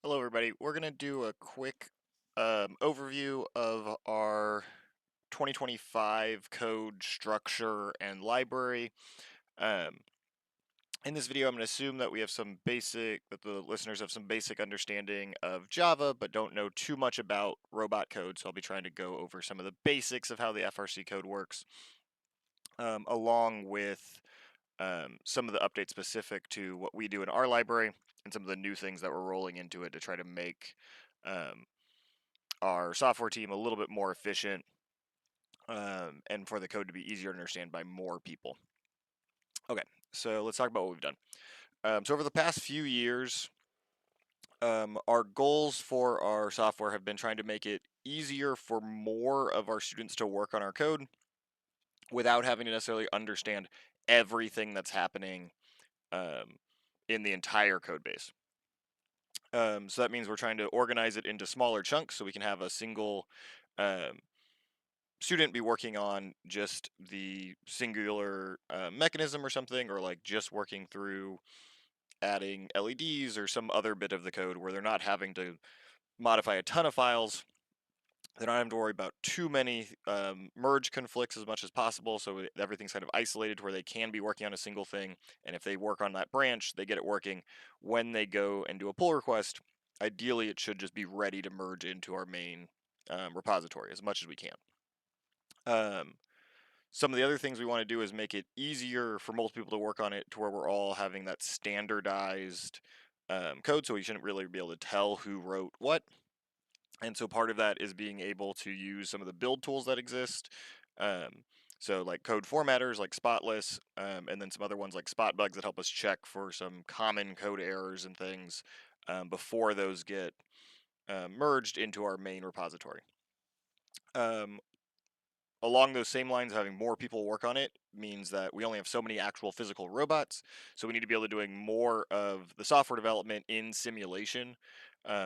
Hello, everybody. We're going to do a quick overview of our 2025 code structure and library. Um, in this video, I'm going to assume that that the listeners have some basic understanding of Java, but don't know too much about robot code. So I'll be trying to go over some of the basics of how the FRC code works, along with some of the updates specific to what we do in our library and some of the new things that we're rolling into it to try to make um, our software team a little bit more efficient, and for the code to be easier to understand by more people. Okay, so let's talk about what we've done. So over the past few years, our goals for our software have been trying to make it easier for more of our students to work on our code without having to necessarily understand everything that's happening um, in the entire code base. So that means we're trying to organize it into smaller chunks so we can have a single um, student be working on just the singular mechanism or something, or like just working through adding LEDs or some other bit of the code where they're not having to modify a ton of files. They don't have to worry about too many merge conflicts as much as possible, so everything's kind of isolated to where they can be working on a single thing, and if they work on that branch, they get it working. When they go and do a pull request, ideally it should just be ready to merge into our main repository as much as we can. Um, some of the other things we want to do is make it easier for most people to work on it to where we're all having that standardized code, so we shouldn't really be able to tell who wrote what. And so part of that is being able to use some of the build tools that exist. Um, so like code formatters like Spotless, and then some other ones like Spotbugs that help us check for some common code errors and things before those get merged into our main repository. Um, Along those same lines, having more people work on it means that we only have so many actual physical robots, so we need to be able to doing more of the software development in simulation,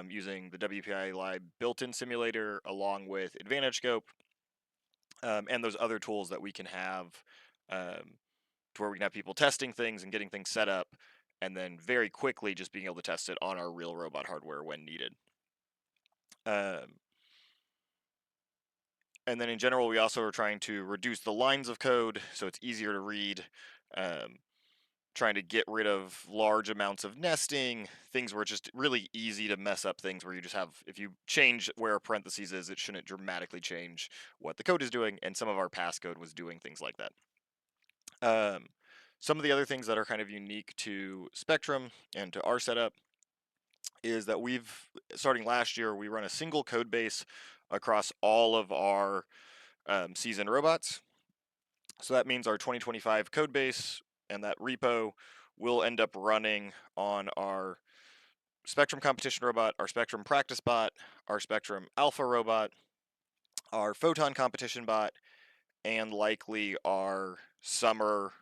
using the WPI Lib built-in simulator along with Advantage Scope, and those other tools that we can have, to where we can have people testing things and getting things set up, and then very quickly just being able to test it on our real robot hardware when needed. Um, And then in general, we also are trying to reduce the lines of code so it's easier to read, um, trying to get rid of large amounts of nesting, things where it's just really easy to mess up things where you just have, if you change where a parentheses is, it shouldn't dramatically change what the code is doing, and some of our past code was doing things like that. Um, some of the other things that are kind of unique to Spectrum and to our setup is that starting last year, we run a single code base across all of our seasoned robots. So that means our 2025 code base and that repo will end up running on our Spectrum competition robot, our Spectrum practice bot, our Spectrum alpha robot, our Photon competition bot, and likely our summer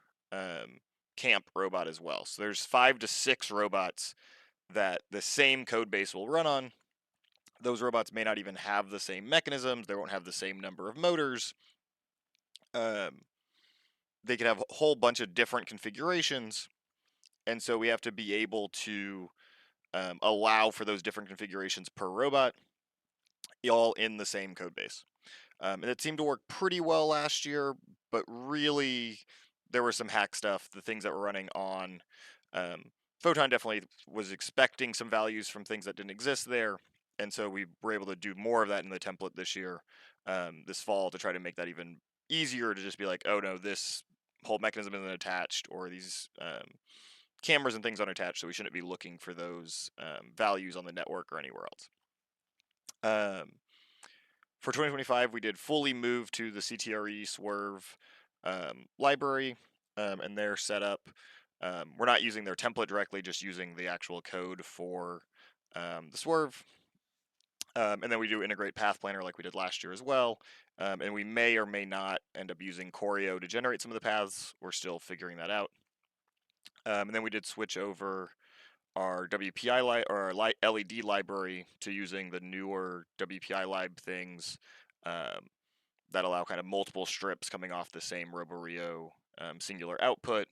camp robot as well. So there's 5 to 6 robots that the same code base will run on. Those robots may not even have the same mechanisms. They won't have the same number of motors. Um, they could have a whole bunch of different configurations, and so we have to be able to allow for those different configurations per robot, all in the same code base. And it seemed to work pretty well last year, but really there was some hack stuff. The things that were running on Photon definitely was expecting some values from things that didn't exist there, and so we were able to do more of that in the template this year, this fall, to try to make that even easier to just be like, oh no, this whole mechanism isn't attached, or these cameras and things aren't attached, so we shouldn't be looking for those values on the network or anywhere else. For 2025, we did fully move to the CTRE Swerve library and their setup. We're not using their template directly, just using the actual code for the Swerve. And then we do integrate Path Planner like we did last year as well. And we may or may not end up using Choreo to generate some of the paths. We're still figuring that out. And then we did switch over our WPI or our LED library to using the newer WPI lib things that allow kind of multiple strips coming off the same RoboRio singular output.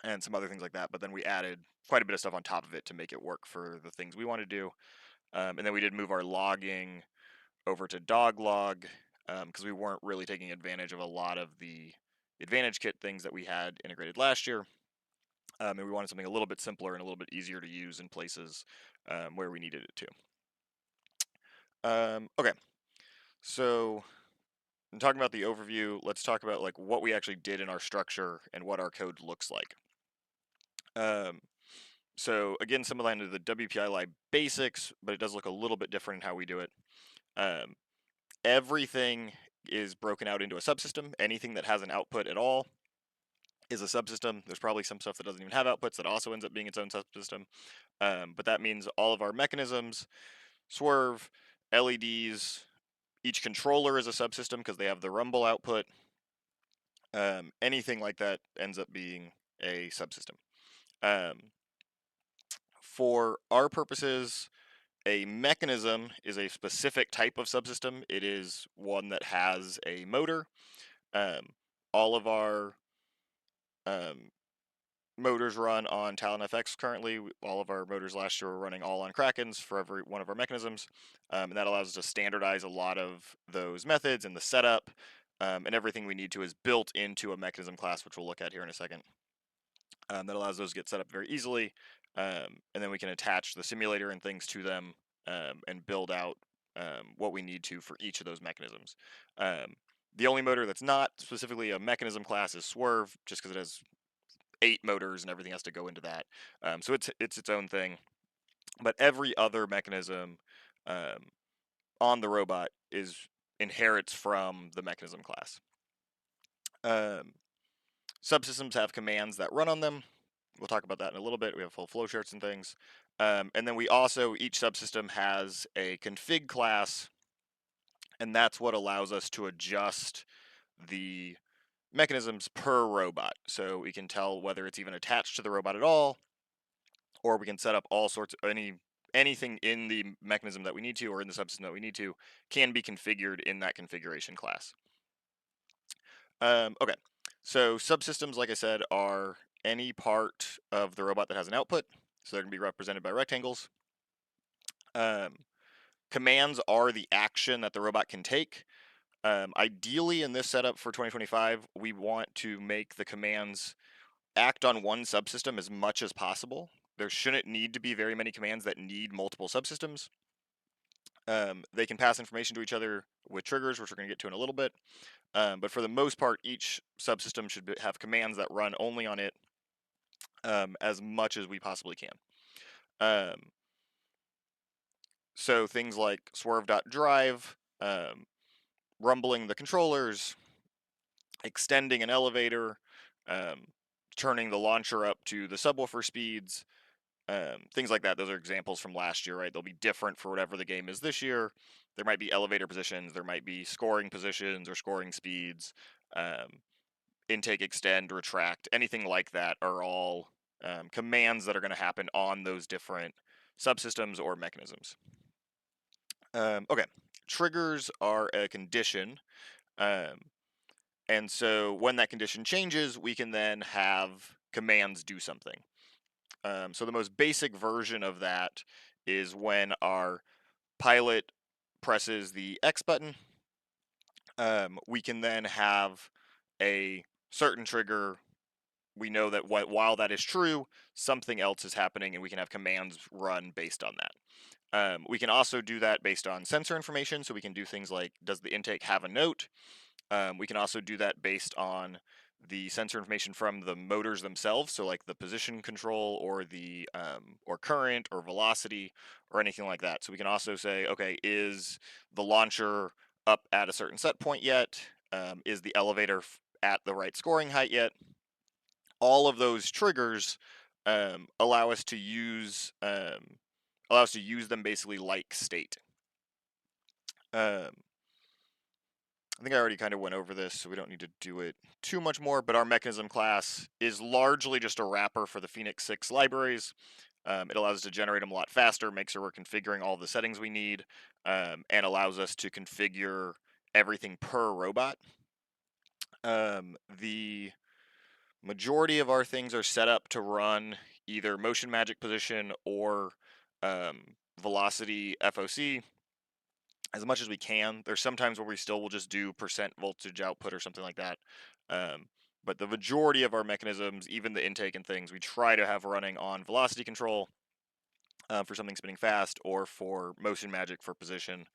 and some other things like that. But then we added quite a bit of stuff on top of it to make it work for the things we want to do. And then we did move our logging over to Doglog because we weren't really taking advantage of a lot of the Advantage Kit things that we had integrated last year. And we wanted something a little bit simpler and a little bit easier to use in places where we needed it to. Okay, so in talking about the overview, let's talk about like what we actually did in our structure and what our code looks like. So again, some of that into the WPI lib basics, but it does look a little bit different in how we do it. Um, Everything is broken out into a subsystem. Anything that has an output at all is a subsystem. There's probably some stuff that doesn't even have outputs that also ends up being its own subsystem. But that means all of our mechanisms, swerve, LEDs, each controller is a subsystem because they have the rumble output. Anything like that ends up being a subsystem. For our purposes, a mechanism is a specific type of subsystem. It is one that has a motor. Um, all of our um, motors run on Talon FX currently. All of our motors last year were running all on Krakens for every one of our mechanisms. And that allows us to standardize a lot of those methods and the setup. And everything we need to is built into a mechanism class, which we'll look at here in a second. That allows those to get set up very easily. And then we can attach the simulator and things to them and build out what we need to for each of those mechanisms. The only motor that's not specifically a mechanism class is Swerve, just because it has 8 motors and everything has to go into that. So it's its own thing. But every other mechanism on the robot inherits from the mechanism class. Subsystems have commands that run on them. We'll talk about that in a little bit. We have full flowcharts and things. And then we also, each subsystem has a config class, and that's what allows us to adjust the mechanisms per robot. So we can tell whether it's even attached to the robot at all, or we can set up all sorts of anything in the mechanism that we need to, or in the subsystem that we need to, can be configured in that configuration class. Okay, so subsystems, like I said, are any part of the robot that has an output. So they're going to be represented by rectangles. Commands are the action that the robot can take. Ideally, in this setup for 2025, we want to make the commands act on one subsystem as much as possible. There shouldn't need to be very many commands that need multiple subsystems. They can pass information to each other with triggers, which we're going to get to in a little bit. But for the most part, each subsystem should have commands that run only on it as much as we possibly can. So things like swerve.drive, rumbling the controllers, extending an elevator, turning the launcher up to the subwoofer speeds, things like that. Those are examples from last year, right? They'll be different for whatever the game is this year. There might be elevator positions, there might be scoring positions or scoring speeds, intake, extend, retract, anything like that are all commands that are going to happen on those different subsystems or mechanisms. Okay, triggers are a condition. And so when that condition changes, we can then have commands do something. So the most basic version of that is when our pilot presses the X button, we can then have a certain trigger. We know that while that is true, something else is happening, and we can have commands run based on that. We can also do that based on sensor information, so we can do things like, does the intake have a note? We can also do that based on the sensor information from the motors themselves, so like the position control or the or current or velocity or anything like that. So we can also say, okay, is the launcher up at a certain set point yet? Is the elevator at the right scoring height yet? All of those triggers allow us to use them basically like state. I think I already kind of went over this, so we don't need to do it too much more, but our mechanism class is largely just a wrapper for the Phoenix 6 libraries. It allows us to generate them a lot faster, makes sure we're configuring all the settings we need, and allows us to configure everything per robot. The Majority of our things are set up to run either motion magic position or velocity FOC as much as we can. There's sometimes where we still will just do percent voltage output or something like that. But the majority of our mechanisms, even the intake and things, we try to have running on velocity control for something spinning fast or for motion magic for position,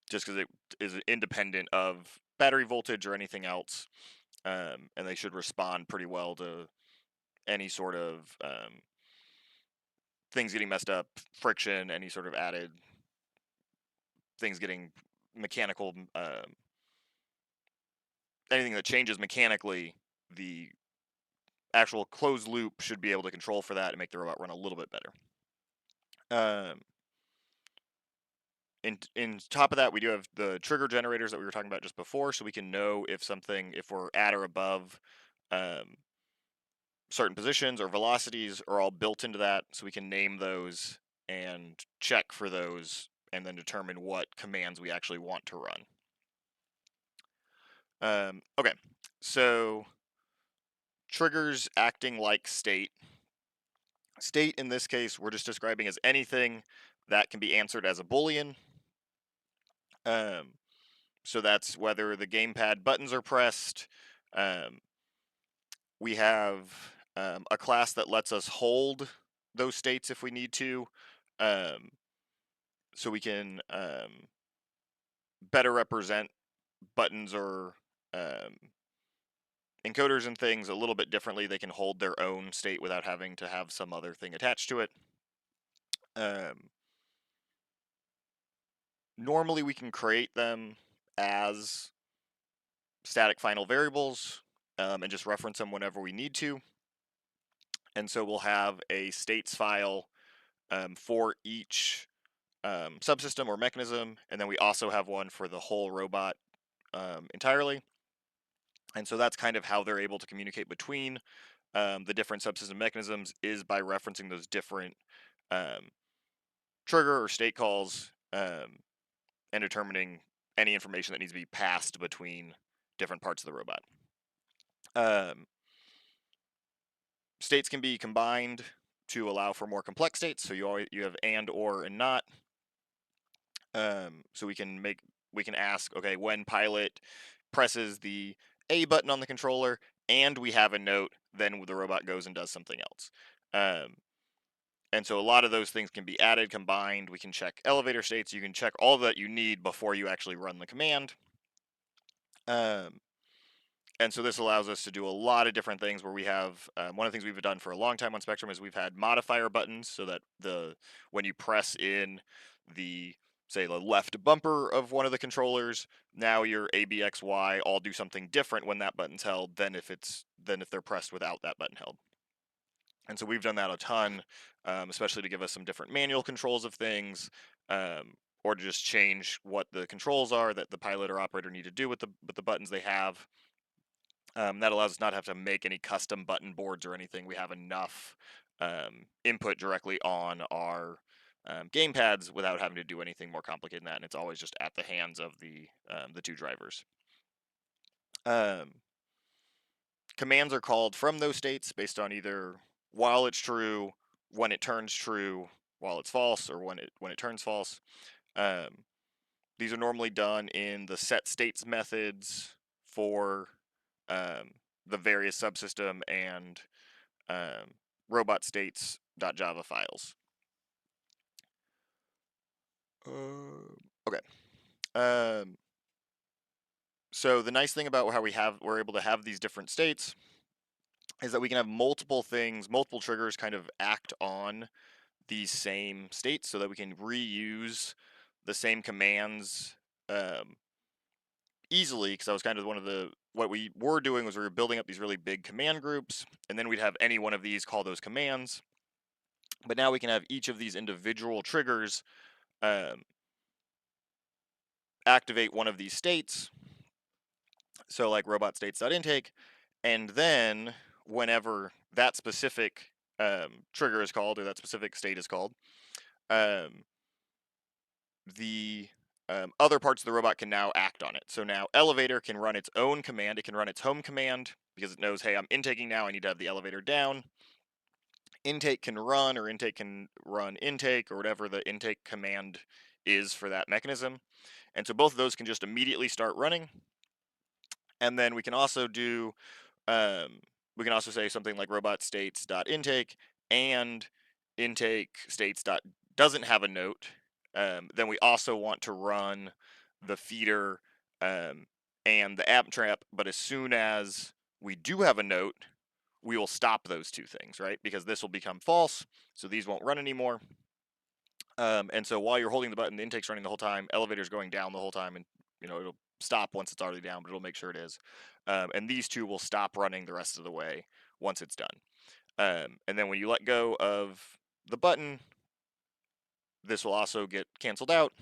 just because it is independent of battery voltage or anything else, and they should respond pretty well to any sort of things getting messed up, friction, any sort of added things getting mechanical, anything that changes mechanically, the actual closed loop should be able to control for that and make the robot run a little bit better. In top of that, we do have the trigger generators that we were talking about just before, so we can know if we're at or above certain positions or velocities are all built into that, so we can name those and check for those and then determine what commands we actually want to run. Okay, so triggers acting like state. State in this case, we're just describing as anything that can be answered as a Boolean. So that's whether the gamepad buttons are pressed. We have a class that lets us hold those states if we need to. So we can better represent buttons or encoders and things a little bit differently. They can hold their own state without having to have some other thing attached to it. Normally we can create them as static final variables and just reference them whenever we need to. And so we'll have a states file for each subsystem or mechanism, and then we also have one for the whole robot entirely. And so that's kind of how they're able to communicate between the different subsystem mechanisms, is by referencing those different trigger or state calls and determining any information that needs to be passed between different parts of the robot. States can be combined to allow for more complex states, so you have and, or, and not. So we can ask, okay, when pilot presses the A button on the controller and we have a note, then the robot goes and does something else. And so a lot of those things can be added, combined. We can check elevator states. You can check all that you need before you actually run the command. And so this allows us to do a lot of different things where we have, one of the things we've done for a long time on Spectrum is we've had modifier buttons so that when you press in say the left bumper of one of the controllers, now your A, B, X, Y all do something different when that button's held than if they're pressed without that button held. And so we've done that a ton, especially to give us some different manual controls of things, or to just change what the controls are that the pilot or operator need to do with the buttons they have. That allows us not to have to make any custom button boards or anything. We have enough input directly on our gamepads without having to do anything more complicated than that, and it's always just at the hands of the two drivers. Commands are called from those states based on either while it's true, when it turns true, while it's false, or when it turns false. These are normally done in the set states methods for the various subsystem and robot states.java files. Okay. So the nice thing about how we're able to have these different states is that we can have multiple triggers kind of act on these same states so that we can reuse the same commands easily, because that was kind of what we were doing was we were building up these really big command groups, and then we'd have any one of these call those commands. But now we can have each of these individual triggers activate one of these states. So like robot states.intake, and then whenever that specific trigger is called or that specific state is called, the other parts of the robot can now act on it. So now elevator can run its own command. It can run its home command because it knows, hey, I'm intaking now. I need to have the elevator down. Intake can run, or intake can run intake, or whatever the intake command is for that mechanism. And so both of those can just immediately start running. And then we can also do, we can also say something like robot states dot intake and intake states dot doesn't have a note. Then we also want to run the feeder and the amp trap, but as soon as we do have a note, we will stop those two things, right? Because this will become false, so these won't run anymore. And so while you're holding the button, the intake's running the whole time, elevator's going down the whole time, and it'll stop once it's already down, but it'll make sure it is. And these two will stop running the rest of the way once it's done. And then when you let go of the button, this will also get canceled out,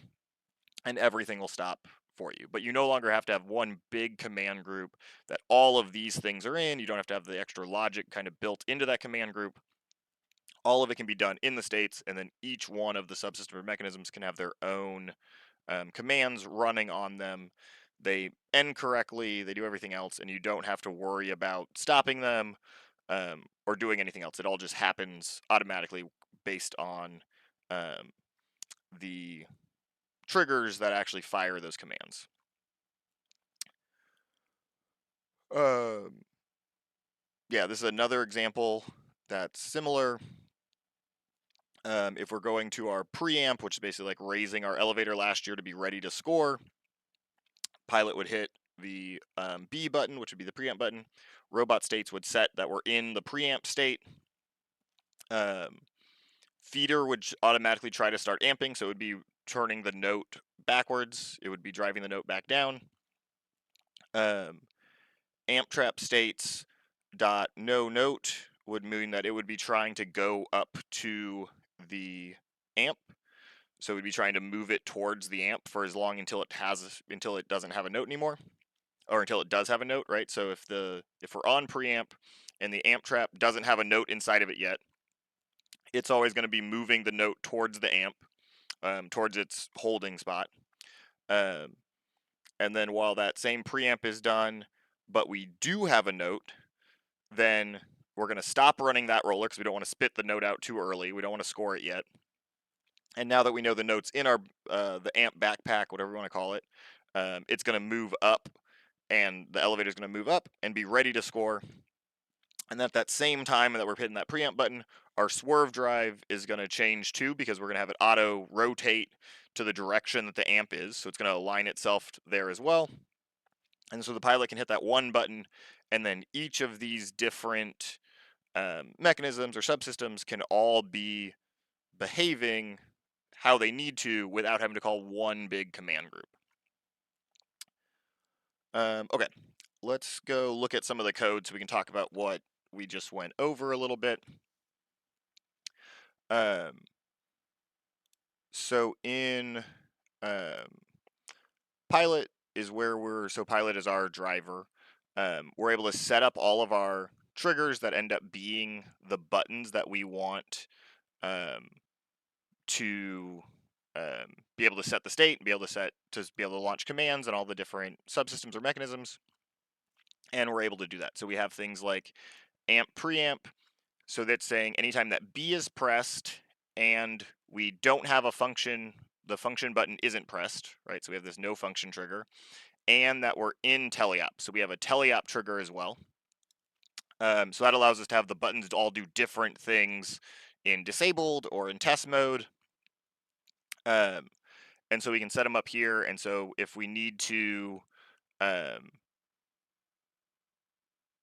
and everything will stop for you. But you no longer have to have one big command group that all of these things are in. You don't have to have the extra logic kind of built into that command group. All of it can be done in the states, and then each one of the subsystem or mechanisms can have their own commands running on them. They end correctly, they do everything else, and you don't have to worry about stopping them or doing anything else. It all just happens automatically based on the triggers that actually fire those commands. Yeah, this is another example that's similar. If we're going to our preamp, which is basically like raising our elevator last year to be ready to score, pilot would hit the B button, which would be the preamp button. Robot states would set that we're in the preamp state. Feeder would automatically try to start amping, so it would be turning the note backwards. It would be driving the note back down. Amp trap states dot no note would mean that it would be trying to go up to the amp. So we'd be trying to move it towards the amp for as long until it doesn't have a note anymore, or until it does have a note, right? So if we're on preamp and the amp trap doesn't have a note inside of it yet, it's always going to be moving the note towards the amp, towards its holding spot. And then while that same preamp is done, but we do have a note, then we're going to stop running that roller because we don't want to spit the note out too early. We don't want to score it yet. And now that we know the note's in our the amp backpack, whatever you want to call it, it's going to move up, and the elevator's going to move up and be ready to score. And at that same time that we're hitting that preamp button, our swerve drive is going to change too, because we're going to have it auto rotate to the direction that the amp is. So it's going to align itself there as well. And so the pilot can hit that one button, and then each of these different mechanisms or subsystems can all be behaving how they need to without having to call one big command group. Okay, let's go look at some of the code so we can talk about what we just went over a little bit. So in Pilot is where Pilot is our driver. We're able to set up all of our triggers that end up being the buttons that we want to be able to set the state and be able to launch commands and all the different subsystems or mechanisms. And we're able to do that. So we have things like amp preamp. So that's saying anytime that B is pressed and we don't have a function, the function button isn't pressed, right? So we have this no function trigger, and that we're in teleop. So we have a teleop trigger as well. So that allows us to have the buttons to all do different things in disabled or in test mode. And so we can set them up here. And so if we need to,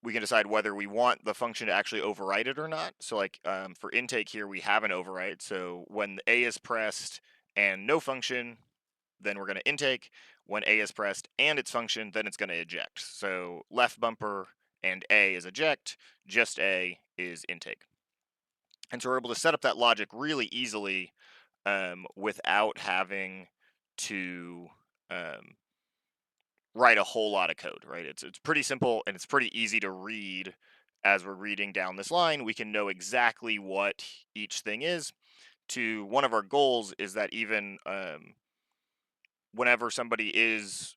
we can decide whether we want the function to actually override it or not. So like for intake here, we have an override. So when A is pressed and no function, then we're going to intake. When A is pressed and its function, then it's going to eject. So left bumper and A is eject, just A is intake. And so we're able to set up that logic really easily without having to write a whole lot of code, right? It's pretty simple, and it's pretty easy to read. As we're reading down this line, we can know exactly what each thing is. One of our goals is that even whenever somebody is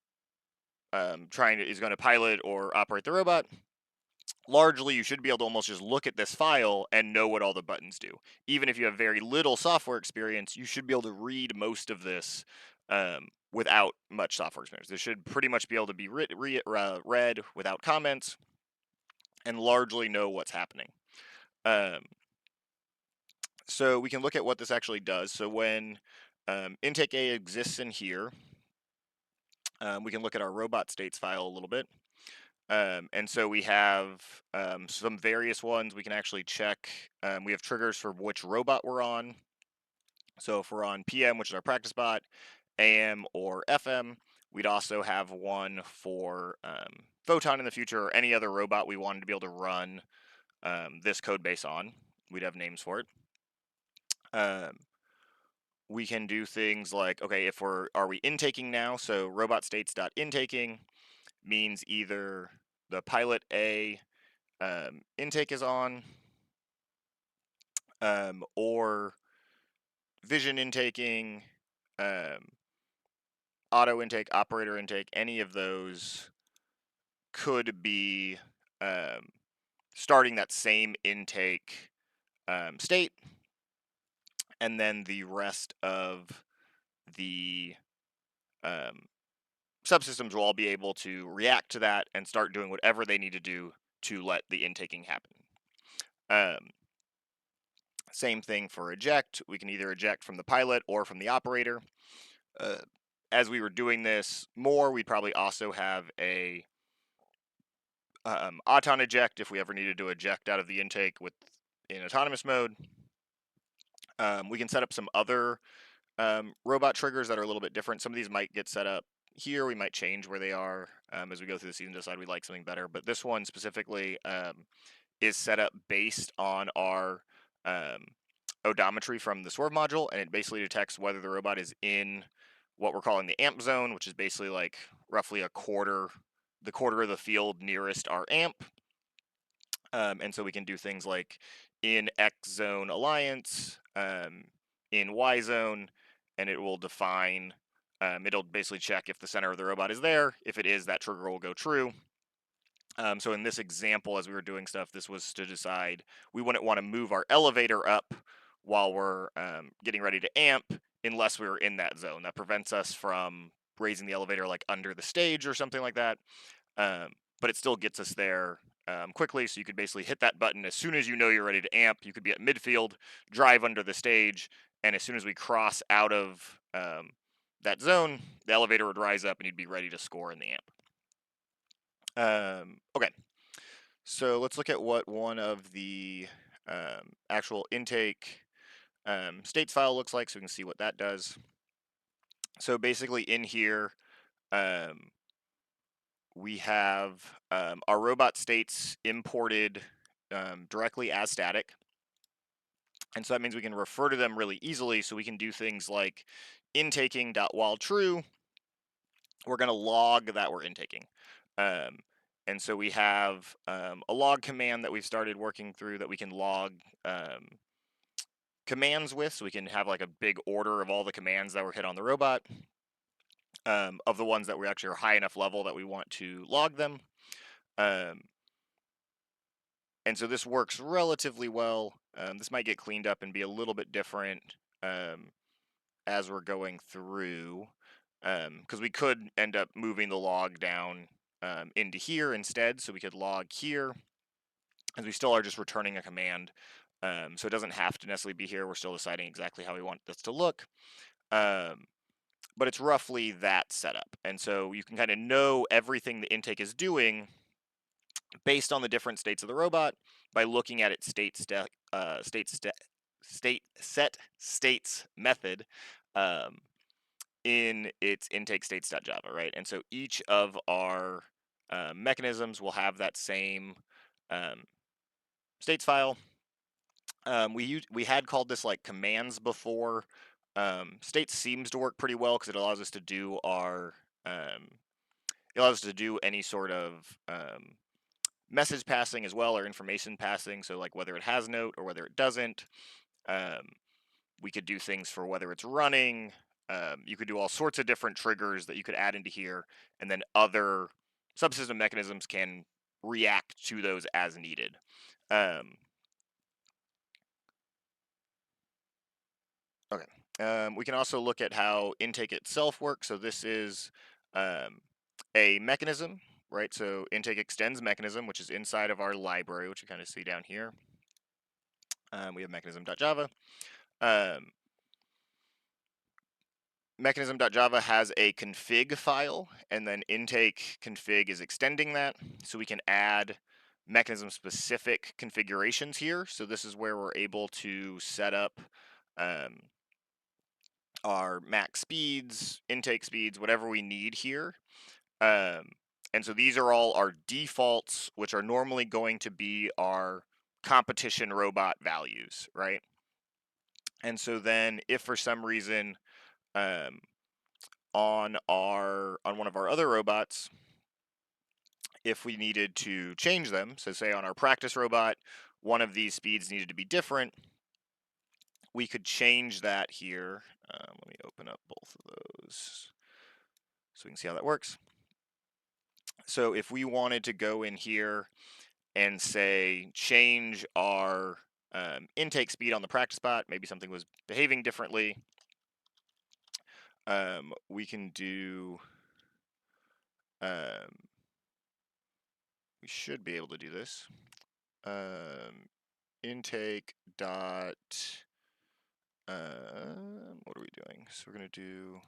going to pilot or operate the robot, largely you should be able to almost just look at this file and know what all the buttons do. Even if you have very little software experience, you should be able to read most of this without much software experience. This should pretty much be able to be read without comments and largely know what's happening. So we can look at what this actually does. So when intake A exists in here, we can look at our robot states file a little bit. And so we have some various ones. We can actually check. We have triggers for which robot we're on. So if we're on PM, which is our practice bot, AM or FM, we'd also have one for Photon in the future, or any other robot we wanted to be able to run this code base on. We'd have names for it. We can do things like, okay, if are we intaking now? So robot states.intaking means either the pilot A intake is on, or vision intaking, auto intake, operator intake, any of those could be starting that same intake state, and then the rest of the subsystems will all be able to react to that and start doing whatever they need to do to let the intaking happen. Same thing for eject. We can either eject from the pilot or from the operator. As we were doing this more, we'd probably also have a auton eject if we ever needed to eject out of the intake in autonomous mode. We can set up some other robot triggers that are a little bit different. Some of these might get set up here. We might change where they are as we go through the season, decide we like something better. But this one specifically is set up based on our odometry from the swerve module, and it basically detects whether the robot is in what we're calling the amp zone, which is basically like roughly the quarter of the field nearest our amp. And so we can do things like in X zone alliance, in Y zone, and it will define, it'll basically check if the center of the robot is there. If it is, that trigger will go true. So in this example, as we were doing stuff, this was to decide we wouldn't want to move our elevator up while we're getting ready to amp unless we were in that zone. That prevents us from raising the elevator like under the stage or something like that. But it still gets us there quickly, so you could basically hit that button as soon as you know you're ready to amp. You could be at midfield, drive under the stage, and as soon as we cross out of that zone, the elevator would rise up and you'd be ready to score in the amp. Okay, so let's look at what one of the actual intake states file looks like so we can see what that does. So basically in here, we have our robot states imported directly as static. And so that means we can refer to them really easily, so we can do things like intaking while true, we're going to log that we're intaking. And so we have a log command that we've started working through that we can log commands with, so we can have like a big order of all the commands that were hit on the robot, of the ones that we actually are high enough level that we want to log them. And so this works relatively well. This might get cleaned up and be a little bit different as we're going through, because we could end up moving the log down into here instead, so we could log here, as we still are just returning a command. So it doesn't have to necessarily be here. We're still deciding exactly how we want this to look. But it's roughly that setup. And so you can kind of know everything the intake is doing based on the different states of the robot by looking at its state set states method in its intake states.java, right? And so each of our mechanisms will have that same states file. We had called this like commands before. States seems to work pretty well because it allows us to do our it allows us to do any sort of message passing as well, or information passing. So like whether it has note or whether it doesn't. We could do things for whether it's running, You could do all sorts of different triggers that you could add into here, and then other subsystem mechanisms can react to those as needed. Okay. We can also look at how intake itself works. So this is a mechanism, right? So intake extends mechanism, which is inside of our library, which you kind of see down here. We have mechanism.java. Mechanism.java has a config file, and then intake config is extending that. So we can add mechanism specific configurations here. So this is where we're able to set up our max speeds, intake speeds, whatever we need here. And so these are all our defaults, which are normally going to be our competition robot values, right? And so then if for some reason on one of our other robots, if we needed to change them, so say on our practice robot, one of these speeds needed to be different, we could change that here. Let me open up both of those so we can see how that works. So if we wanted to go in here and say change our intake speed on the practice bot, maybe something was behaving differently, we can do, we should be able to do this. Intake dot, what are we doing? So we're going to do,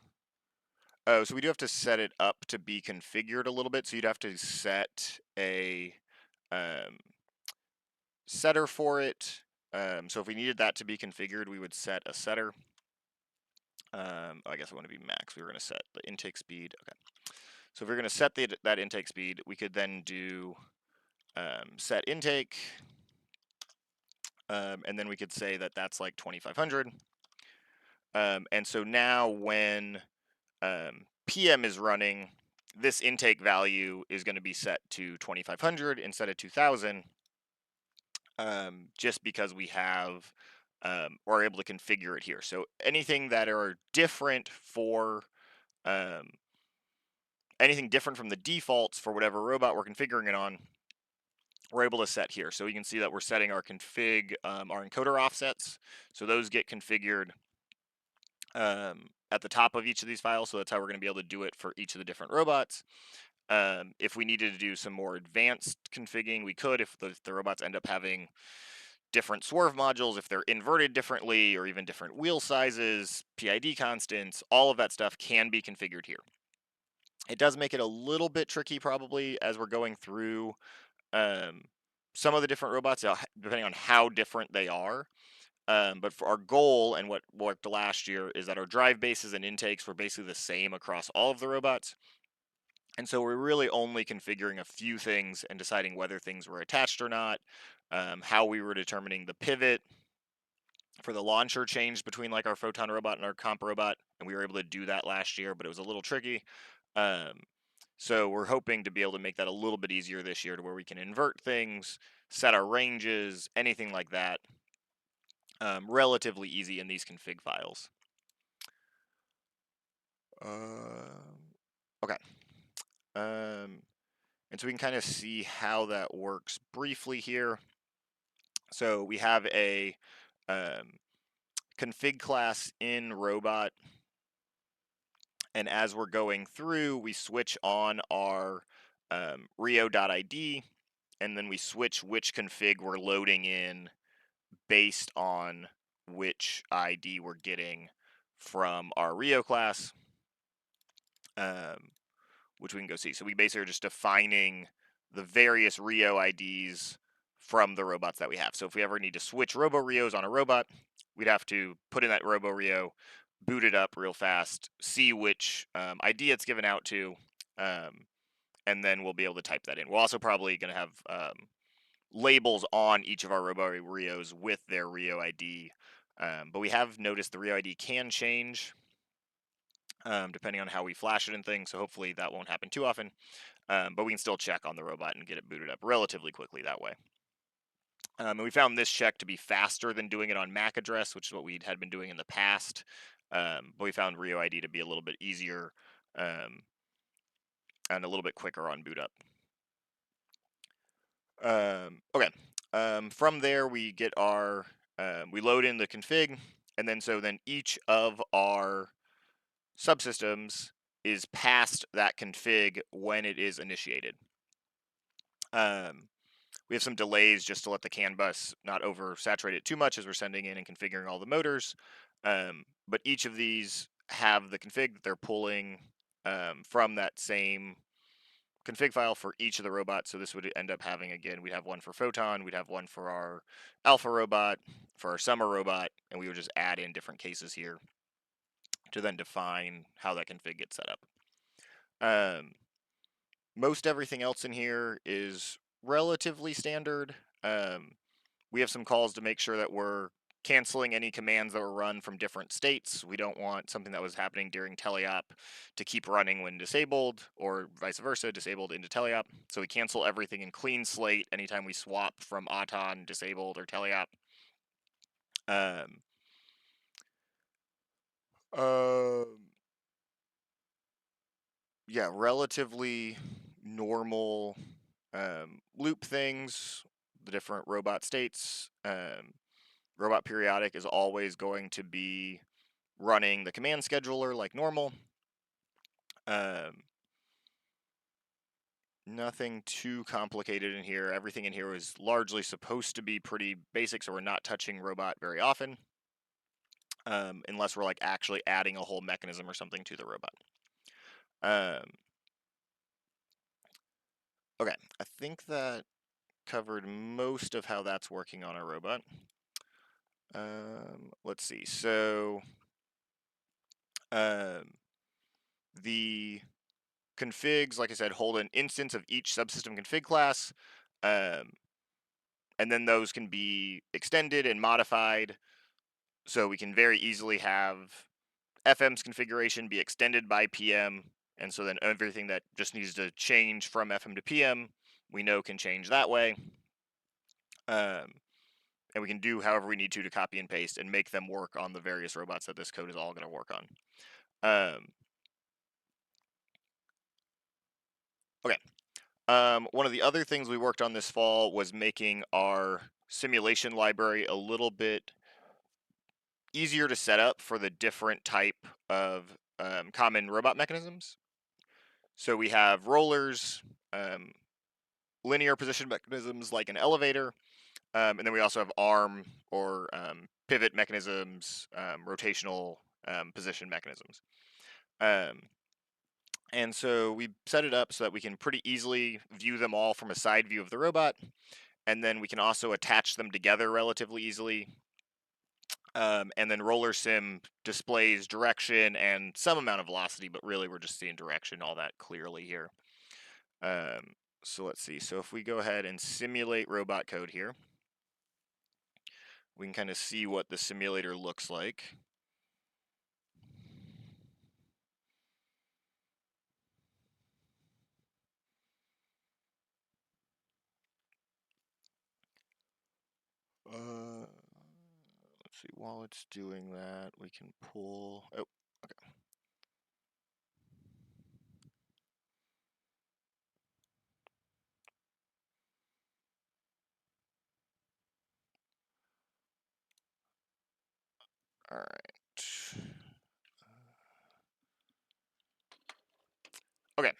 oh, so we do have to set it up to be configured a little bit. So you'd have to set a setter for it. So if we needed that to be configured, we would set a setter. I guess I want to be max. We were going to set the intake speed. Okay. So if we're going to set that intake speed, we could then do set intake. And then we could say that that's like 2500. And so now when PM is running, this intake value is going to be set to 2500 instead of 2000, just because we have, we're able to configure it here. So anything that are different for, anything different from the defaults for whatever robot we're configuring it on, we're able to set here. So you can see that we're setting our config, our encoder offsets. So those get configured at the top of each of these files. So that's how we're going to be able to do it for each of the different robots. If we needed to do some more advanced configuring, we could if the robots end up having different swerve modules, if they're inverted differently, or even different wheel sizes, PID constants, all of that stuff can be configured here. It does make it a little bit tricky probably as we're going through some of the different robots, depending on how different they are. But for our goal and what worked last year is that our drive bases and intakes were basically the same across all of the robots. And so we're really only configuring a few things and deciding whether things were attached or not, how we were determining the pivot for the launcher changed between like our Photon robot and our comp robot, and we were able to do that last year, but it was a little tricky. So we're hoping to be able to make that a little bit easier this year to where we can invert things, set our ranges, anything like that, relatively easy in these config files. Okay. And so we can kind of see how that works briefly here. So we have a config class in robot, and as we're going through, we switch on our rio.id, and then we switch which config we're loading in based on which ID we're getting from our Rio class, which we can go see. So we basically are just defining the various Rio IDs from the robots that we have. So if we ever need to switch Robo Rios on a robot, we'd have to put in that Robo Rio, boot it up real fast, see which ID it's given out to, and then we'll be able to type that in. We're also probably going to have labels on each of our Robo Rios with their Rio ID. But we have noticed the Rio ID can change depending on how we flash it and things, so hopefully that won't happen too often. But we can still check on the robot and get it booted up relatively quickly that way. And we found this check to be faster than doing it on MAC address, which is what we had been doing in the past. but we found Rio ID to be a little bit easier and a little bit quicker on boot up. Okay. From there, we get our we load in the config, and then each of our subsystems is past that config when it is initiated. We have some delays just to let the CAN bus not oversaturate it too much as we're sending in and configuring all the motors. But each of these have the config that they're pulling from that same config file for each of the robots. So this would end up having, again, we'd have one for Photon, we'd have one for our Alpha robot, for our Summer robot, and we would just add in different cases here to then define how that config gets set up. Most everything else in here is relatively standard. We have some calls to make sure that we're canceling any commands that were run from different states. We don't want something that was happening during teleop to keep running when disabled, or vice versa, disabled into teleop. So we cancel everything in clean slate anytime we swap from auton, disabled, or teleop. Yeah, relatively normal loop things, the different robot states. Robot periodic is always going to be running the command scheduler like normal. Nothing too complicated in here. Everything in here is largely supposed to be pretty basic, so we're not touching robot very often, unless we're like actually adding a whole mechanism or something to the robot. Okay, I think that covered most of how that's working on our robot. Let's see. So the configs, like I said, hold an instance of each subsystem config class, and then those can be extended and modified. So we can very easily have FM's configuration be extended by PM, and so then everything that just needs to change from FM to PM, we know can change that way. And we can do however we need to copy and paste and make them work on the various robots that this code is all going to work on. Okay. One of the other things we worked on this fall was making our simulation library a little bit easier to set up for the different type of common robot mechanisms. So we have rollers, linear position mechanisms like an elevator, and then we also have arm or pivot mechanisms, rotational position mechanisms. And so we set it up so that we can pretty easily view them all from a side view of the robot, and then we can also attach them together relatively easily. And then roller sim displays direction and some amount of velocity, but really we're just seeing direction all that clearly here. So let's see. So if we go ahead and simulate robot code here, we can kind of see what the simulator looks like. Let's see. While it's doing that, we can pull. Oh, okay. All right. Okay.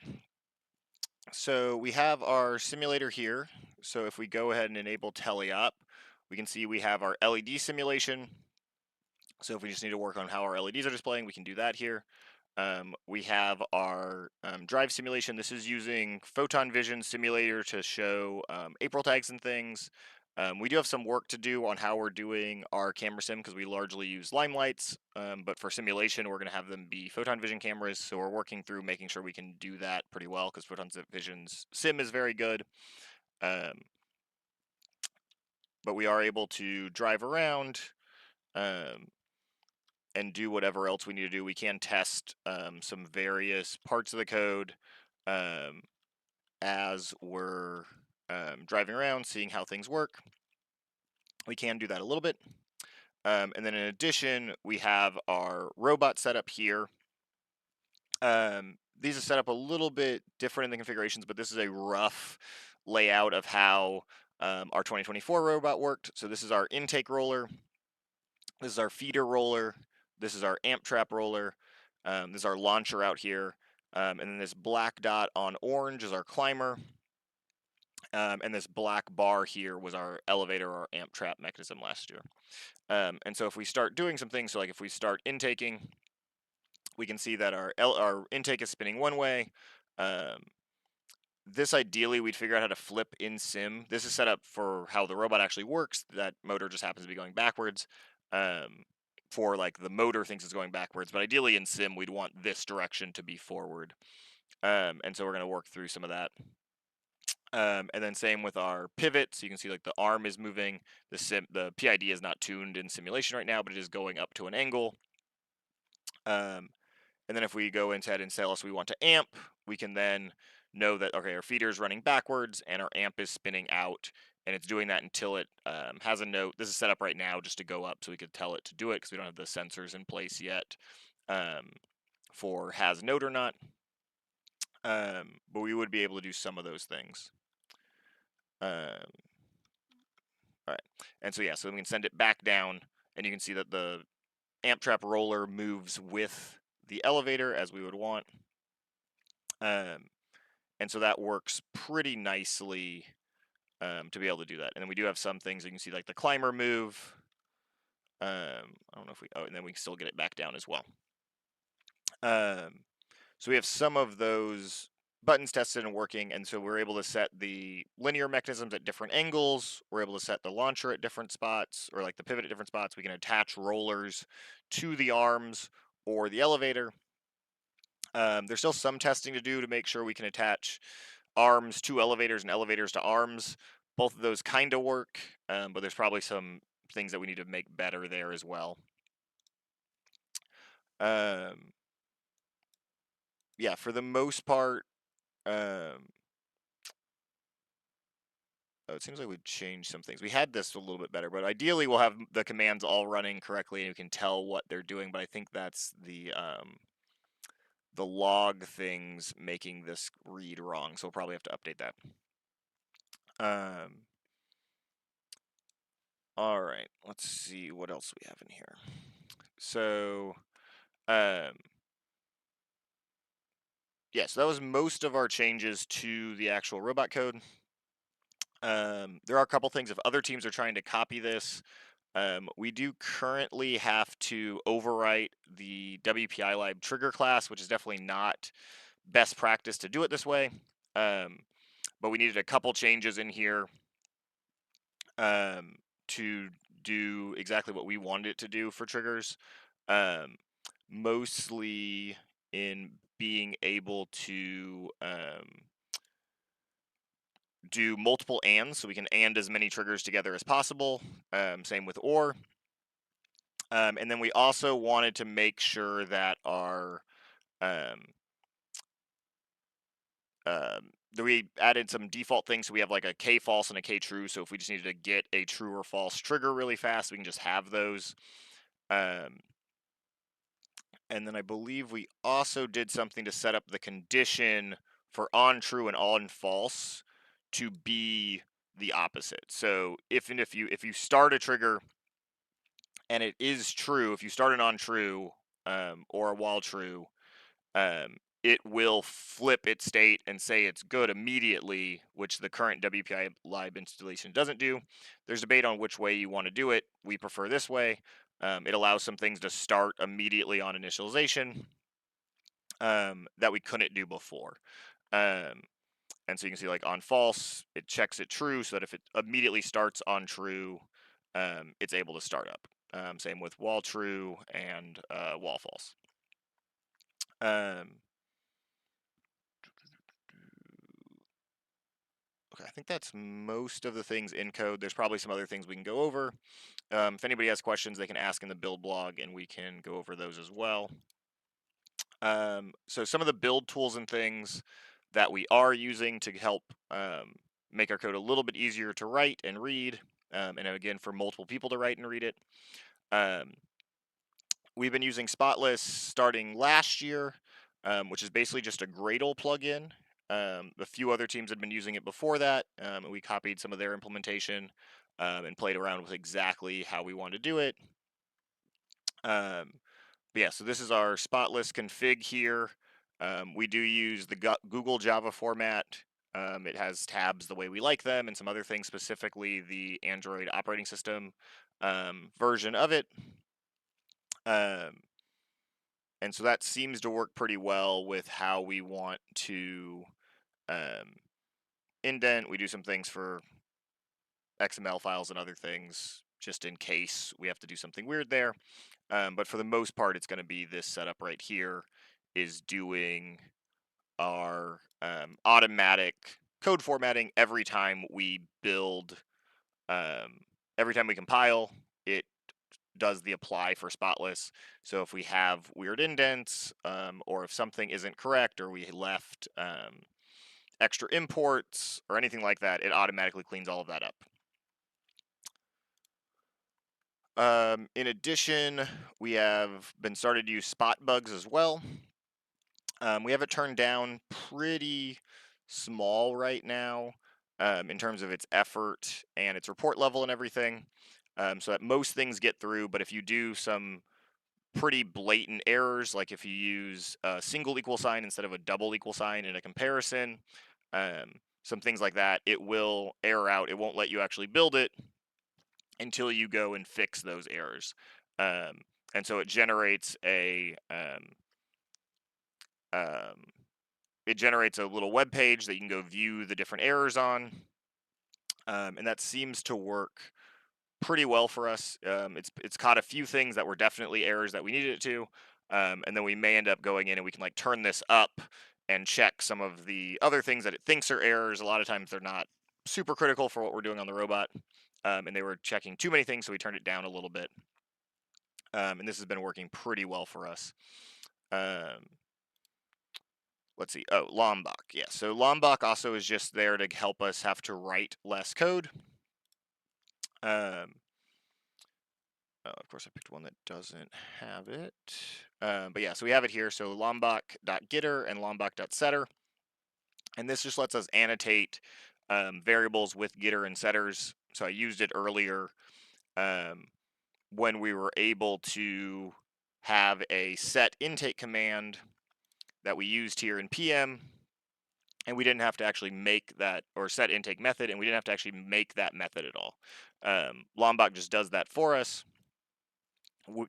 So we have our simulator here. So if we go ahead and enable teleop, we can see we have our LED simulation. So if we just need to work on how our LEDs are displaying, we can do that here. We have our drive simulation. This is using Photon Vision Simulator to show April tags and things. We do have some work to do on how we're doing our camera sim because we largely use limelights, but for simulation, we're going to have them be Photon Vision cameras. So we're working through making sure we can do that pretty well because Photon Vision's sim is very good. But we are able to drive around and do whatever else we need to do. We can test some various parts of the code as we're driving around, seeing how things work. We can do that a little bit. And then in addition, we have our robot setup here. These are set up a little bit different in the configurations, but this is a rough layout of how our 2024 robot worked. So this is our intake roller, this is our feeder roller, this is our amp trap roller, this is our launcher out here, and then this black dot on orange is our climber, and this black bar here was our elevator or amp trap mechanism last year. And so if we start doing some things, so like if we start intaking, we can see that our intake is spinning one way. This ideally we'd figure out how to flip in sim. This is set up for how the robot actually works. That motor just happens to be going backwards. For like the motor thinks it's going backwards, but ideally in sim we'd want this direction to be forward. And so we're going to work through some of that. And then same with our pivot. So you can see like the arm is moving. The PID is not tuned in simulation right now, but it is going up to an angle. And then if we go ahead and tell us we want to amp, we can then know that, okay, our feeder is running backwards and our amp is spinning out, and it's doing that until it has a note. This is set up right now just to go up so we could tell it to do it because we don't have the sensors in place yet for has note or not. But we would be able to do some of those things. All right, and so yeah, so we can send it back down, and you can see that the amp trap roller moves with the elevator as we would want. And so that works pretty nicely to be able to do that. And then we do have some things you can see like the climber move. I don't know if we, oh, and then we can still get it back down as well. So we have some of those buttons tested and working, and so we're able to set the linear mechanisms at different angles. We're able to set the launcher at different spots, or like the pivot at different spots. We can attach rollers to the arms or the elevator. There's still some testing to do to make sure we can attach arms to elevators and elevators to arms. Both of those kind of work, but there's probably some things that we need to make better there as well. Yeah, for the most part, oh, it seems like we've changed some things. We had this a little bit better, but ideally we'll have the commands all running correctly and you can tell what they're doing, but I think that's the log things making this read wrong, so we'll probably have to update that. All right, let's see what else we have in here. So, yeah, so that was most of our changes to the actual robot code. There are a couple things if other teams are trying to copy this. We do currently have to overwrite the WPI Lib trigger class, which is definitely not best practice to do it this way. But we needed a couple changes in here to do exactly what we wanted it to do for triggers. Mostly in being able to do multiple ands, so we can and as many triggers together as possible. Same with or. And then we also wanted to make sure that our that we added some default things, so we have like a K false and a K true. So if we just needed to get a true or false trigger really fast, we can just have those. And then I believe we also did something to set up the condition for on true and on false to be the opposite. So if you start a trigger and it is true, if you start an on true or a while true, it will flip its state and say it's good immediately, which the current WPI Lib installation doesn't do. There's debate on which way you want to do it. We prefer this way. It allows some things to start immediately on initialization that we couldn't do before. And so you can see like on false, it checks it true so that if it immediately starts on true, it's able to start up. Same with wall true and wall false. Okay, I think that's most of the things in code. There's probably some other things we can go over. If anybody has questions, they can ask in the build blog and we can go over those as well. So some of the build tools and things that we are using to help make our code a little bit easier to write and read, and again, for multiple people to write and read it. We've been using Spotless starting last year, which is basically just a Gradle plugin. A few other teams had been using it before that, and we copied some of their implementation and played around with exactly how we want to do it. But yeah, so this is our Spotless config here. We do use the Google Java format. It has tabs the way we like them and some other things, specifically the Android operating system version of it. And so that seems to work pretty well with how we want to indent. We do some things for XML files and other things just in case we have to do something weird there. But for the most part, it's going to be this setup right here is doing our automatic code formatting every time we build, every time we compile, it does the apply for Spotless. So if we have weird indents, or if something isn't correct, or we left extra imports or anything like that, it automatically cleans all of that up. In addition, we have been started to use spot bugs as well. We have it turned down pretty small right now in terms of its effort and its report level and everything, so that most things get through. But if you do some pretty blatant errors, like if you use a single equal sign instead of a double equal sign in a comparison, some things like that, it will error out. It won't let you actually build it until you go and fix those errors. And so it generates a little web page that you can go view the different errors on, and that seems to work pretty well for us. It's caught a few things that were definitely errors that we needed it to, and then we may end up going in and we can like turn this up and check some of the other things that it thinks are errors. A lot of times they're not super critical for what we're doing on the robot, and they were checking too many things, so we turned it down a little bit. And this has been working pretty well for us. Let's see. Oh, Lombok. Yeah. So Lombok also is just there to help us have to write less code. Of course, I picked one that doesn't have it. But yeah, so we have it here. So lombok.getter and lombok.setter. And this just lets us annotate variables with getter and setters. So I used it earlier when we were able to have a set intake command that we used here in PM, and we didn't have to actually make that, or set intake method, and we didn't have to actually make that method at all. Lombok just does that for us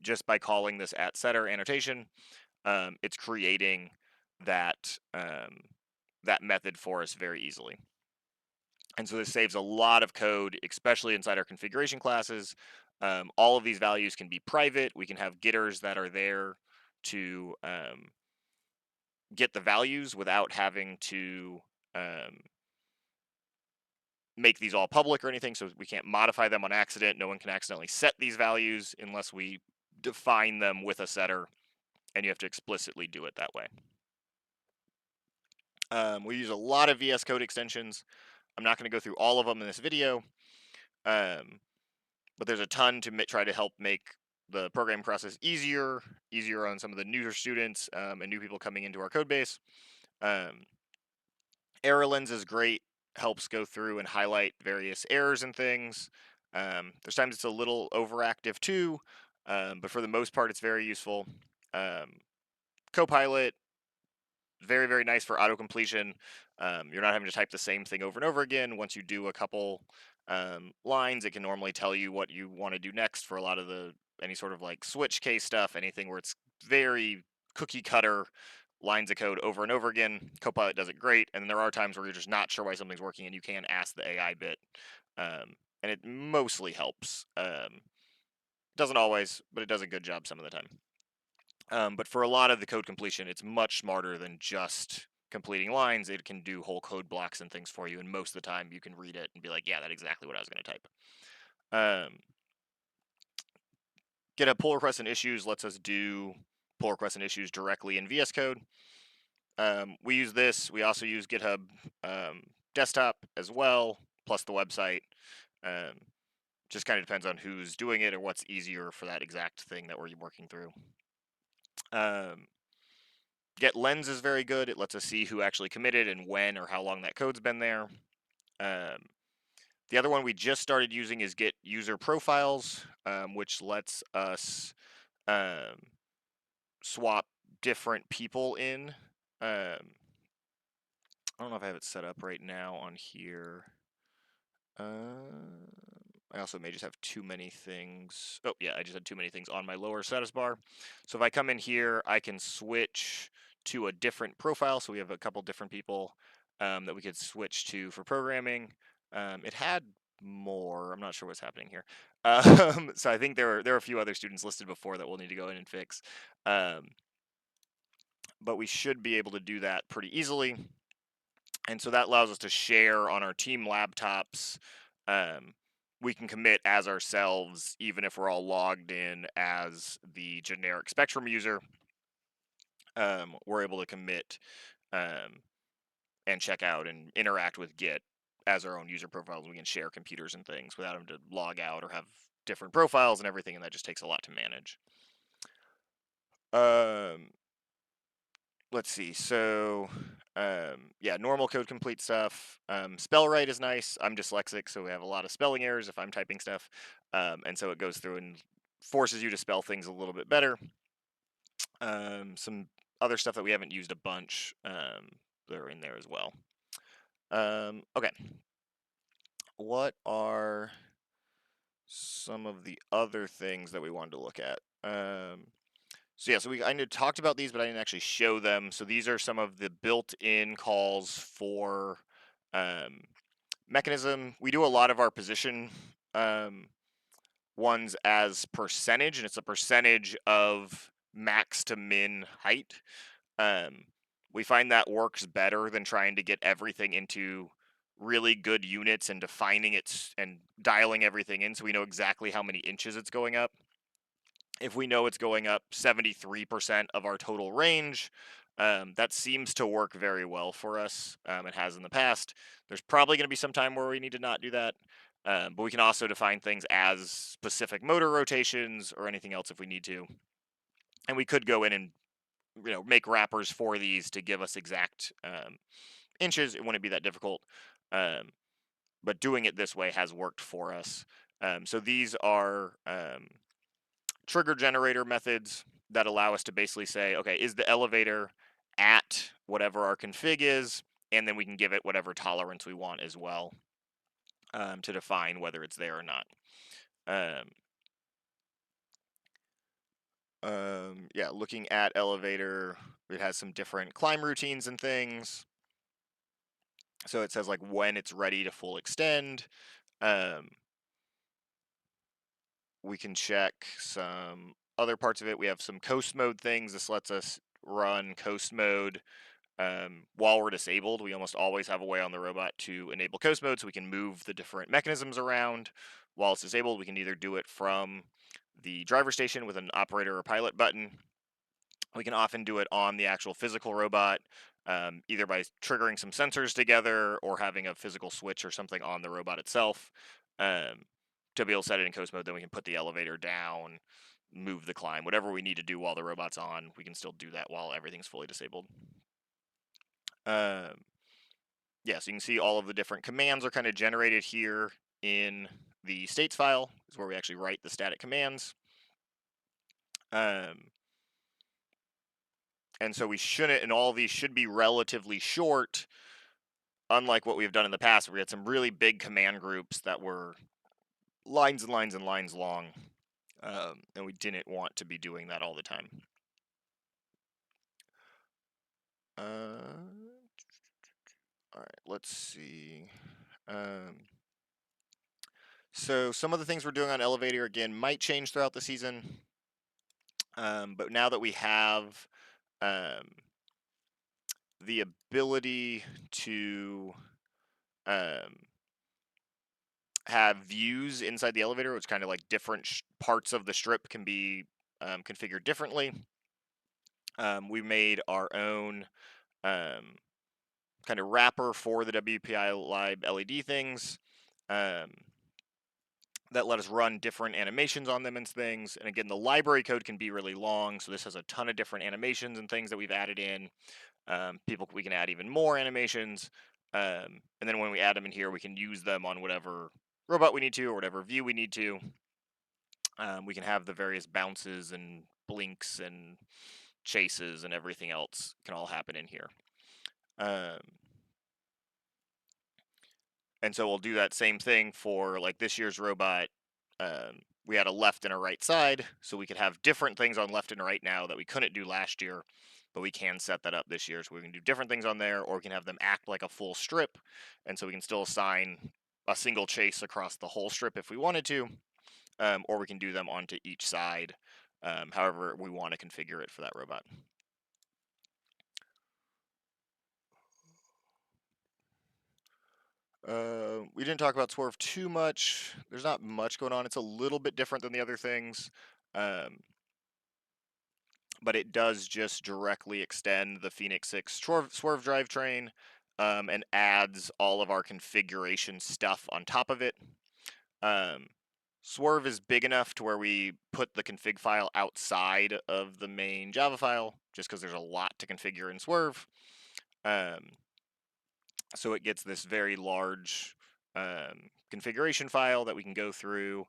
just by calling this @setter annotation. It's creating that that method for us very easily. And so this saves a lot of code, especially inside our configuration classes. All of these values can be private. We can have getters that are there to get the values without having to make these all public or anything, so we can't modify them on accident. No one can accidentally set these values unless we define them with a setter, and you have to explicitly do it that way. We use a lot of VS Code extensions. I'm not going to go through all of them in this video, but there's a ton to try to help make the programming process easier on some of the newer students and new people coming into our code base. Error lens is great, helps go through and highlight various errors and things. There's times it's a little overactive too, but for the most part, it's very useful. Copilot, very, very nice for auto completion. You're not having to type the same thing over and over again. Once you do a couple lines, it can normally tell you what you want to do next for a lot of any sort of like switch case stuff, anything where it's very cookie cutter lines of code over and over again. Copilot does it great, and then there are times where you're just not sure why something's working, and you can ask the AI bit, and it mostly helps. Doesn't always, but it does a good job some of the time. But for a lot of the code completion, it's much smarter than just completing lines. It can do whole code blocks and things for you, and most of the time you can read it and be like, yeah, that's exactly what I was going to type. GitHub pull requests and issues lets us do pull requests and issues directly in VS Code. We use this. We also use GitHub Desktop as well, plus the website. Just kind of depends on who's doing it or what's easier for that exact thing that we're working through. Get lens is very good. It lets us see who actually committed and when or how long that code's been there. The other one we just started using is get user profiles, which lets us swap different people in. I don't know if I have it set up right now on here. I also may just have too many things. Oh, yeah, I just had too many things on my lower status bar. So if I come in here, I can switch to a different profile. So we have a couple different people that we could switch to for programming. It had more. I'm not sure what's happening here. So I think there are a few other students listed before that we'll need to go in and fix. But we should be able to do that pretty easily. And so that allows us to share on our team laptops. We can commit as ourselves, even if we're all logged in as the generic Spectrum user. We're able to commit and check out and interact with Git as our own user profiles. We can share computers and things without having to log out or have different profiles and everything, and that just takes a lot to manage. Let's see. So, yeah, normal code complete stuff. Spell right is nice. I'm dyslexic, so we have a lot of spelling errors if I'm typing stuff. And so it goes through and forces you to spell things a little bit better. Some other stuff that we haven't used a bunch that are in there as well. Okay. What are some of the other things that we wanted to look at? So yeah, so I talked about these, but I didn't actually show them. So these are some of the built-in calls for mechanism. We do a lot of our position ones as percentage, and it's a percentage of max to min height. We find that works better than trying to get everything into really good units and defining it and dialing everything in so we know exactly how many inches it's going up. If we know it's going up 73% of our total range, that seems to work very well for us. It has in the past. There's probably going to be some time where we need to not do that. But we can also define things as specific motor rotations or anything else if we need to. And we could go in and make wrappers for these to give us exact inches. It wouldn't be that difficult. But doing it this way has worked for us. So these are trigger generator methods that allow us to basically say, okay, is the elevator at whatever our config is, and then we can give it whatever tolerance we want as well to define whether it's there or not. Yeah, looking at elevator, it has some different climb routines and things. So it says like when it's ready to full extend. We can check some other parts of it. We have some coast mode things. This lets us run coast mode while we're disabled. We almost always have a way on the robot to enable coast mode so we can move the different mechanisms around. While it's disabled, we can either do it from the driver station with an operator or pilot button. We can often do it on the actual physical robot, either by triggering some sensors together or having a physical switch or something on the robot itself. To be able to set it in coast mode, then we can put the elevator down, move the climb, whatever we need to do while the robot's on, we can still do that while everything's fully disabled. Yeah, so you can see all of the different commands are kind of generated here in the states file, is where we actually write the static commands. And so we shouldn't, and all of these should be relatively short, unlike what we've done in the past, where we had some really big command groups that were lines and lines and lines long, and we didn't want to be doing that all the time. All right, let's see. So some of the things we're doing on elevator again might change throughout the season, but now that we have the ability to have views inside the elevator, which kind of like different parts of the strip can be configured differently. We made our own kind of wrapper for the WPI Lib LED things. that let us run different animations on them and things. And again, the library code can be really long, so this has a ton of different animations and things that we've added in. We can add even more animations, and then when we add them in here, we can use them on whatever robot we need to or whatever view we need to. We can have the various bounces and blinks and chases and everything else can all happen in here. Um, and so we'll do that same thing for like this year's robot. We had a left and a right side, so we could have different things on left and right now that we couldn't do last year, but we can set that up this year. So we can do different things on there, or we can have them act like a full strip, and so we can still assign a single chase across the whole strip if we wanted to, or we can do them onto each side, however we want to configure it for that robot. We didn't talk about Swerve too much. There's not much going on. It's a little bit different than the other things. But it does just directly extend the Phoenix 6 Swerve drivetrain, and adds all of our configuration stuff on top of it. Um, Swerve is big enough to where we put the config file outside of the main Java file, just because there's a lot to configure in Swerve. So it gets this very large configuration file that we can go through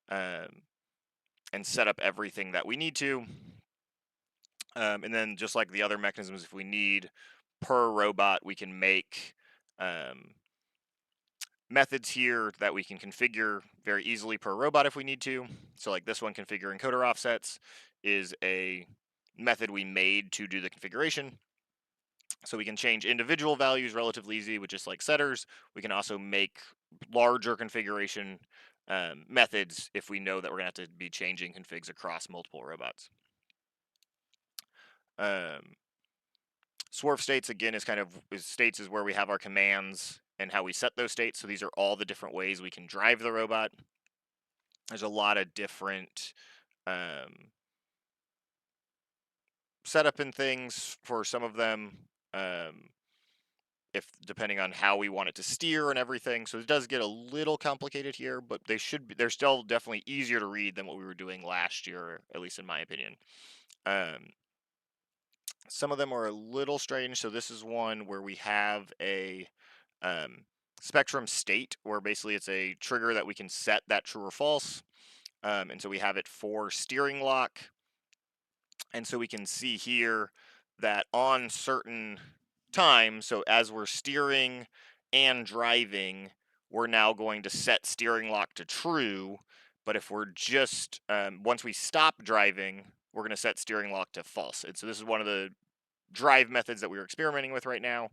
and set up everything that we need to. And then just like the other mechanisms, if we need per robot, we can make methods here that we can configure very easily per robot if we need to. So like this one, configure encoder offsets, is a method we made to do the configuration. So we can change individual values relatively easy with just like setters. We can also make larger configuration methods if we know that we're gonna have to be changing configs across multiple robots. Swerve states again is states is where we have our commands and how we set those states. So these are all the different ways we can drive the robot. There's a lot of different setup and things for some of them. If depending on how we want it to steer and everything. So it does get a little complicated here, but they're still definitely easier to read than what we were doing last year, at least in my opinion. Some of them are a little strange. So this is one where we have a spectrum state, where basically it's a trigger that we can set that true or false. And so we have it for steering lock. And so we can see here that on certain times, so as we're steering and driving, we're now going to set steering lock to true. But if we're just, once we stop driving, we're going to set steering lock to false. And so this is one of the drive methods that we're experimenting with right now.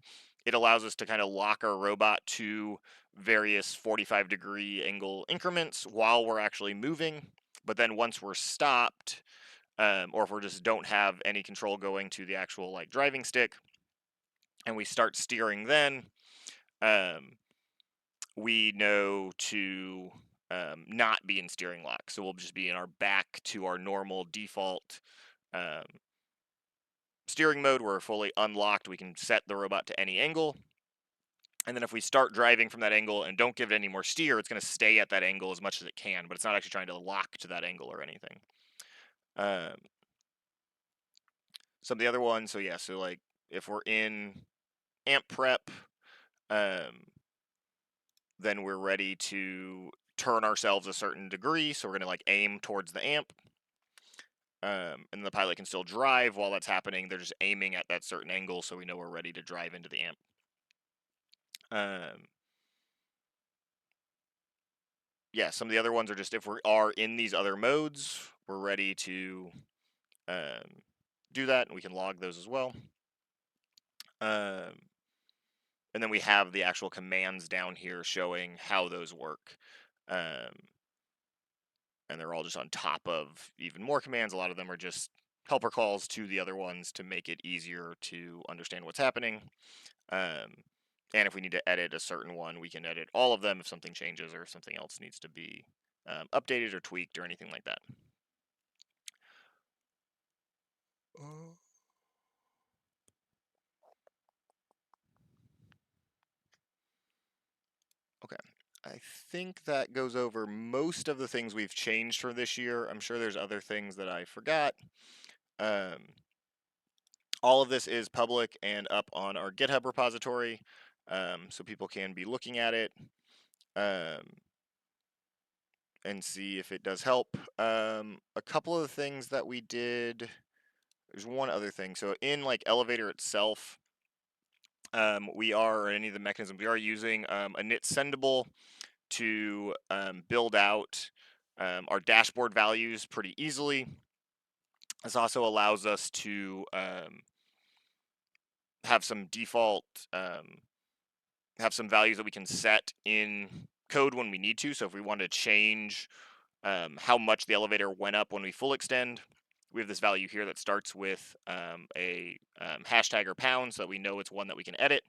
It allows us to kind of lock our robot to various 45-degree angle increments while we're actually moving. But then once we're stopped, or if we just don't have any control going to the actual like driving stick, and we start steering, then we know to not be in steering lock. So we'll just be in our back to our normal default steering mode. We're fully unlocked. We can set the robot to any angle. And then if we start driving from that angle and don't give it any more steer, it's going to stay at that angle as much as it can, but it's not actually trying to lock to that angle or anything. Some of the other ones, so yeah, so like if we're in amp prep, then we're ready to turn ourselves a certain degree. So we're going to like aim towards the amp. And the pilot can still drive while that's happening. They're just aiming at that certain angle, so we know we're ready to drive into the amp. Yeah, some of the other ones are just if we are in these other modes, we're ready to do that, and we can log those as well. And then we have the actual commands down here showing how those work. And they're all just on top of even more commands. A lot of them are just helper calls to the other ones to make it easier to understand what's happening. And if we need to edit a certain one, we can edit all of them if something changes or if something else needs to be updated or tweaked or anything like that. Okay, I I think that goes over most of the things we've changed for this year. I'm sure there's other things that I forgot. All of this is public and up on our GitHub repository, so people can be looking at it and see if it does help. A couple of the things that we did, there's one other thing. So in like Elevator itself, we are, or any of the mechanisms, we are using a knit sendable to build out our dashboard values pretty easily. This also allows us to have some default, have some values that we can set in code when we need to. So if we want to change how much the elevator went up when we full extend, we have this value here that starts with a hashtag or pound, so that we know it's one that we can edit.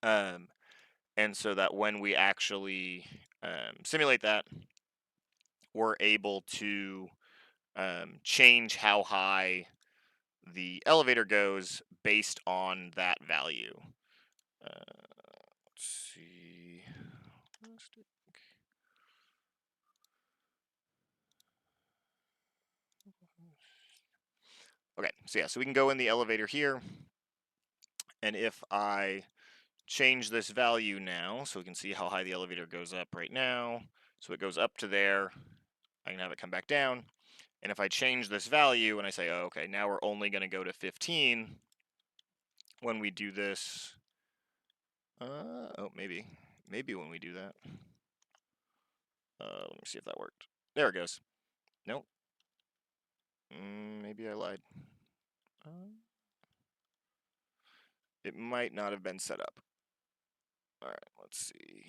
And so that when we actually simulate that, we're able to change how high the elevator goes based on that value. Let's see. Okay, so yeah, so we can go in the elevator here, and if I change this value now, so we can see how high the elevator goes up right now, so it goes up to there, I can have it come back down, and if I change this value and I say, oh, okay, now we're only going to go to 15 when we do this, oh, maybe when we do that, let me see if that worked. There it goes. Nope. Maybe I lied. It might not have been set up. All right, let's see.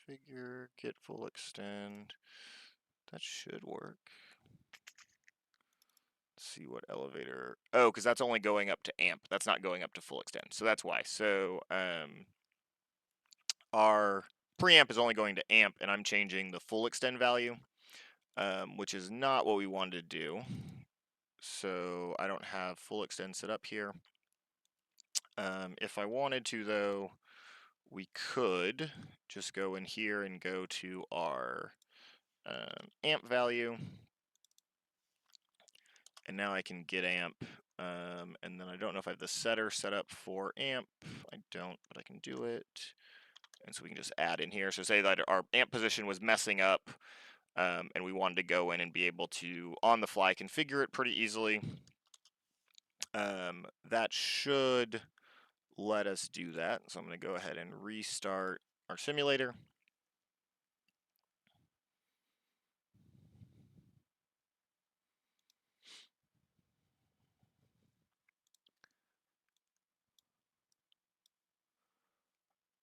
Configure, get full extend. That should work. Let's see what elevator. Oh, because that's only going up to amp. That's not going up to full extend. So that's why. So our preamp is only going to amp, and I'm changing the full extend value, which is not what we wanted to do. So I don't have full extend set up here. If I wanted to, though, we could just go in here and go to our amp value, and now I can get amp, and then I don't know if I have the setter set up for amp. I don't, but I can do it, and so we can just add in here. So say that our amp position was messing up, and we wanted to go in and be able to on the fly configure it pretty easily. That should let us do that. So I'm going to go ahead and restart our simulator.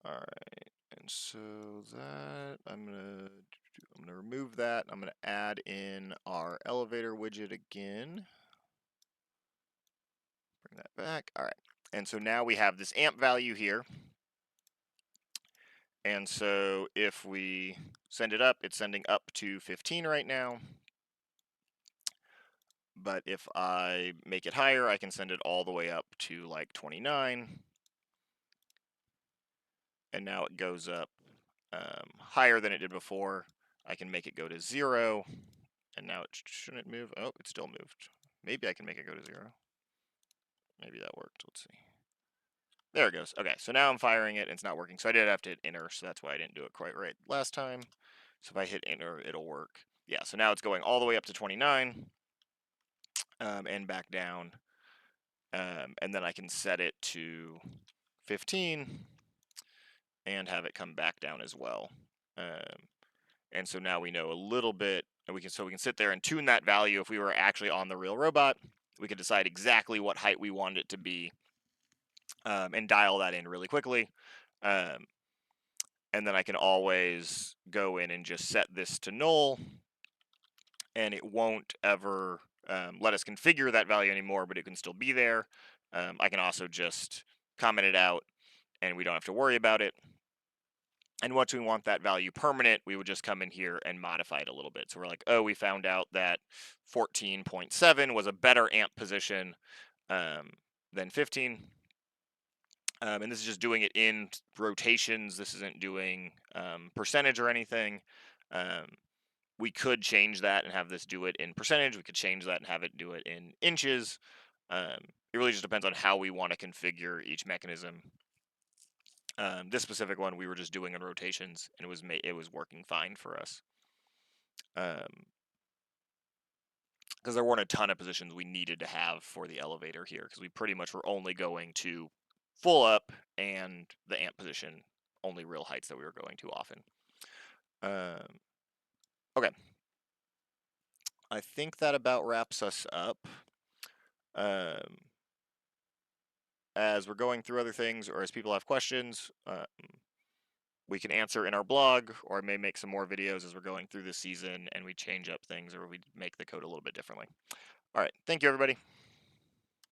All right, and so that I'm gonna remove that. I'm gonna add in our elevator widget again. Bring that back. All right, and so now we have this amp value here. And so if we send it up, it's sending up to 15 right now. But if I make it higher, I can send it all the way up to like 29. And now it goes up higher than it did before. I can make it go to 0. And now it shouldn't move. Oh, it still moved. Maybe I can make it go to 0. Maybe that worked. Let's see. There it goes. Okay, so now I'm firing it and it's not working. So I did have to hit enter, so that's why I didn't do it quite right last time. So if I hit enter, it'll work. Yeah, so now it's going all the way up to 29 and back down. And then I can set it to 15 and have it come back down as well. And so now we know a little bit, and we can sit there and tune that value. If we were actually on the real robot, we could decide exactly what height we wanted it to be, and dial that in really quickly. And then I can always go in and just set this to null, and it won't ever let us configure that value anymore, but it can still be there. I can also just comment it out, and we don't have to worry about it. And once we want that value permanent, we would just come in here and modify it a little bit. So we're like, oh, we found out that 14.7 was a better amp position than 15. And this is just doing it in rotations. This isn't doing percentage or anything. Um, we could change that and have this do it in percentage. We could change that and have it do it in inches. It really just depends on how we want to configure each mechanism. This specific one we were just doing in rotations, and it was working fine for us. Because there weren't a ton of positions we needed to have for the elevator here, because we pretty much were only going to full up and the amp position, only real heights that we were going to often. Okay. I think that about wraps us up. As we're going through other things, or as people have questions, we can answer in our blog, or I may make some more videos as we're going through this season and we change up things or we make the code a little bit differently. All right. Thank you, everybody.